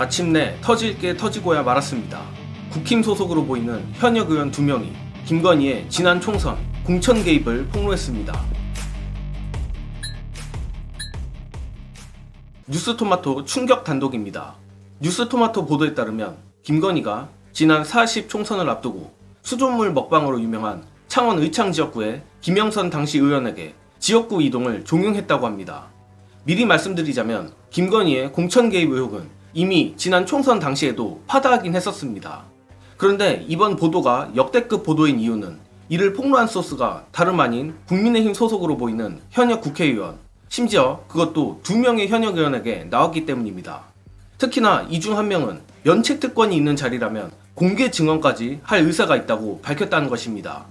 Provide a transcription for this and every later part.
마침내 터질 게 터지고야 말았습니다. 국힘 소속으로 보이는 현역 의원 2명이 김건희의 지난 총선 공천 개입을 폭로했습니다. 뉴스토마토 충격 단독입니다. 뉴스토마토 보도에 따르면 김건희가 지난 4.10 총선을 앞두고 수돗물 먹방으로 유명한 창원 의창 지역구의 김영선 당시 의원에게 지역구 이동을 종용했다고 합니다. 미리 말씀드리자면 김건희의 공천 개입 의혹은 이미 지난 총선 당시에도 파다하긴 했었습니다. 그런데 이번 보도가 역대급 보도인 이유는 이를 폭로한 소스가 다름 아닌 국민의힘 소속으로 보이는 현역 국회의원, 심지어 그것도 2명의 현역 의원에게 나왔기 때문입니다. 특히나 이 중 한 명은 면책 특권이 있는 자리라면 공개 증언까지 할 의사가 있다고 밝혔다는 것입니다.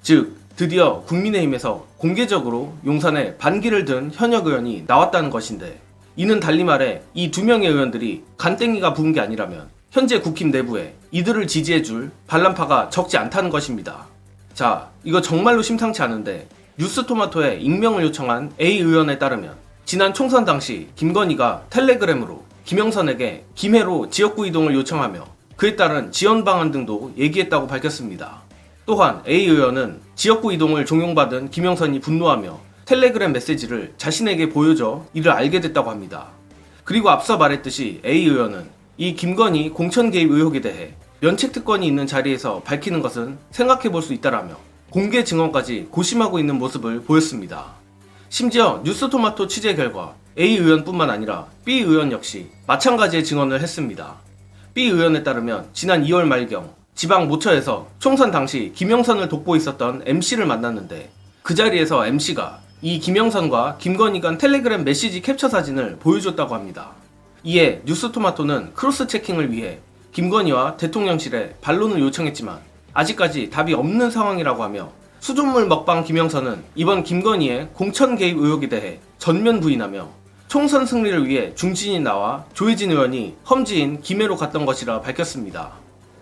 즉, 드디어 국민의힘에서 공개적으로 용산에 반기를 든 현역 의원이 나왔다는 것인데, 이는 달리 말해 이 2명의 의원들이 간땡이가 부은 게 아니라면 현재 국힘 내부에 이들을 지지해줄 반란파가 적지 않다는 것입니다. 자, 이거 정말로 심상치 않은데 뉴스토마토에 익명을 요청한 A 의원에 따르면 지난 총선 당시 김건희가 텔레그램으로 김영선에게 김해로 지역구 이동을 요청하며 그에 따른 지원 방안 등도 얘기했다고 밝혔습니다. 또한 A 의원은 지역구 이동을 종용받은 김영선이 분노하며 텔레그램 메시지를 자신에게 보여줘 이를 알게 됐다고 합니다. 그리고 앞서 말했듯이 A 의원은 이 김건희 공천 개입 의혹에 대해 면책 특권이 있는 자리에서 밝히는 것은 생각해 볼 수 있다라며 공개 증언까지 고심하고 있는 모습을 보였습니다. 심지어 뉴스토마토 취재 결과 A 의원뿐만 아니라 B 의원 역시 마찬가지의 증언을 했습니다. B 의원에 따르면 지난 2월 말경 지방 모처에서 총선 당시 김영선을 돕고 있었던 MC를 만났는데 그 자리에서 MC가 이 김영선과 김건희 간 텔레그램 메시지 캡처 사진을 보여줬다고 합니다. 이에 뉴스토마토는 크로스 체킹을 위해 김건희와 대통령실에 반론을 요청했지만 아직까지 답이 없는 상황이라고 하며 수돗물 먹방 김영선은 이번 김건희의 공천 개입 의혹에 대해 전면 부인하며 총선 승리를 위해 중진이 나와 조혜진 의원이 험지인 김해로 갔던 것이라 밝혔습니다.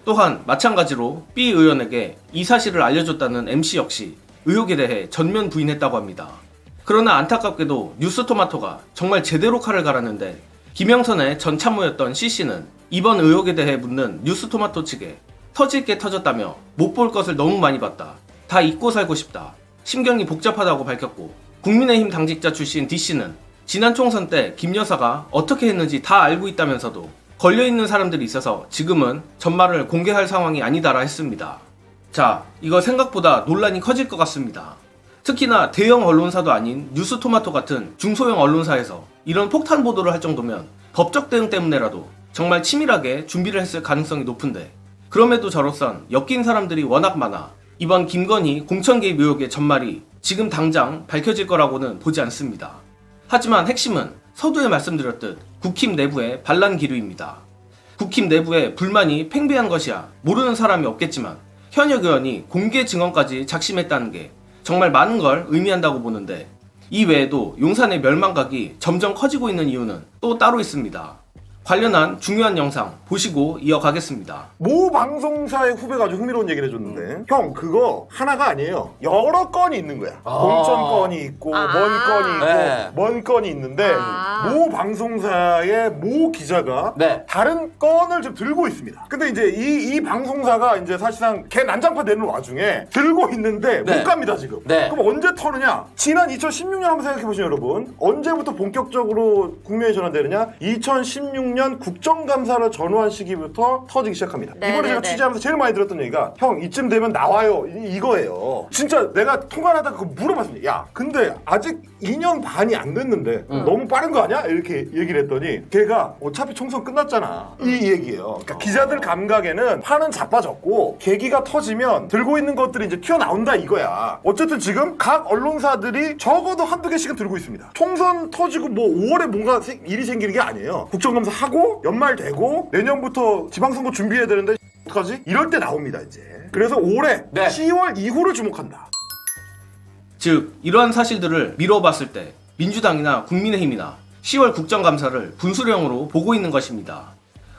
또한 마찬가지로 B 의원에게 이 사실을 알려줬다는 MC 역시 의혹에 대해 전면 부인했다고 합니다. 그러나 안타깝게도 뉴스토마토가 정말 제대로 칼을 갈았는데 김영선의 전 참모였던 C씨는 이번 의혹에 대해 묻는 뉴스토마토 측에 터질 게 터졌다며 못 볼 것을 너무 많이 봤다. 다 잊고 살고 싶다. 심경이 복잡하다고 밝혔고, 국민의힘 당직자 출신 D씨는 지난 총선 때 김 여사가 어떻게 했는지 다 알고 있다면서도 걸려있는 사람들이 있어서 지금은 전말을 공개할 상황이 아니다라 했습니다. 자, 이거 생각보다 논란이 커질 것 같습니다. 특히나 대형 언론사도 아닌 뉴스토마토 같은 중소형 언론사에서 이런 폭탄 보도를 할 정도면 법적 대응 때문에라도 정말 치밀하게 준비를 했을 가능성이 높은데, 그럼에도 저로선 엮인 사람들이 워낙 많아 이번 김건희 공천 개입 의혹의 전말이 지금 당장 밝혀질 거라고는 보지 않습니다. 하지만 핵심은 서두에 말씀드렸듯 국힘 내부의 반란 기류입니다. 국힘 내부에 불만이 팽배한 것이야 모르는 사람이 없겠지만 현역 의원이 공개 증언까지 작심했다는 게 정말 많은 걸 의미한다고 보는데, 이 외에도 용산의 멸망각이 점점 커지고 있는 이유는 또 따로 있습니다. 관련한 중요한 영상 보시고 이어가겠습니다. 모 방송사의 후배가 아주 흥미로운 얘기를 해줬는데 형 그거 하나가 아니에요. 여러 건이 있는 거야. 공천 건이 있고 먼 건이 있고 네. 먼 건이 있는데 모 방송사의 모 기자가 네. 다른 건을 좀 들고 있습니다. 근데 이제 이 방송사가 이제 사실상 걔 난장파 되는 와중에 들고 있는데 네. 못 갑니다 지금. 네. 그럼 언제 터느냐? 지난 2016년 한번 생각해보시죠 여러분. 언제부터 본격적으로 국면이 전환되느냐? 2016년 국정감사를 전후한 시기부터 터지기 시작합니다. 네, 이번에 네, 제가 네. 취재하면서 제일 많이 들었던 얘기가 형 이쯤 되면 나와요 이거예요. 진짜 내가 통화하다가 그거 물어봤습니다. 야 근데 아직 2년 반이 안 됐는데 너무 빠른 거 아니야? 이렇게 얘기를 했더니 걔가 어차피 총선 끝났잖아 이 얘기예요. 그러니까 기자들 감각에는 판은 자빠졌고 계기가 터지면 들고 있는 것들이 이제 튀어나온다 이거야. 어쨌든 지금 각 언론사들이 적어도 한두 개씩은 들고 있습니다. 총선 터지고 뭐 5월에 뭔가 일이 생기는 게 아니에요. 국정감사 하고 연말 되고 내년부터 지방선거 준비해야 되는데 어떡하지? 이럴 때 나옵니다 이제. 그래서 올해 네. 10월 이후를 주목한다. 즉, 이러한 사실들을 미뤄봤을 때 민주당이나 국민의힘이나 10월 국정감사를 분수령으로 보고 있는 것입니다.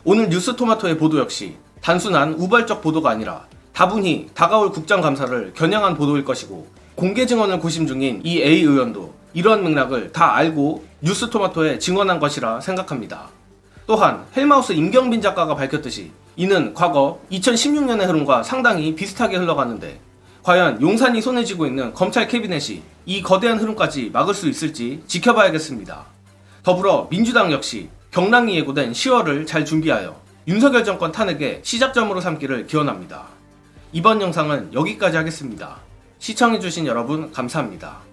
오늘 뉴스토마토의 보도 역시 단순한 우발적 보도가 아니라 다분히 다가올 국정감사를 겨냥한 보도일 것이고, 공개 증언을 고심 중인 이 A 의원도 이러한 맥락을 다 알고 뉴스토마토에 증언한 것이라 생각합니다. 또한 헬마우스 임경빈 작가가 밝혔듯이 이는 과거 2016년의 흐름과 상당히 비슷하게 흘러가는데 과연 용산이 손에 쥐고 있는 검찰 캐비넷이 이 거대한 흐름까지 막을 수 있을지 지켜봐야겠습니다. 더불어 민주당 역시 경랑이 예고된 10월을 잘 준비하여 윤석열 정권 탄핵의 시작점으로 삼기를 기원합니다. 이번 영상은 여기까지 하겠습니다. 시청해주신 여러분 감사합니다.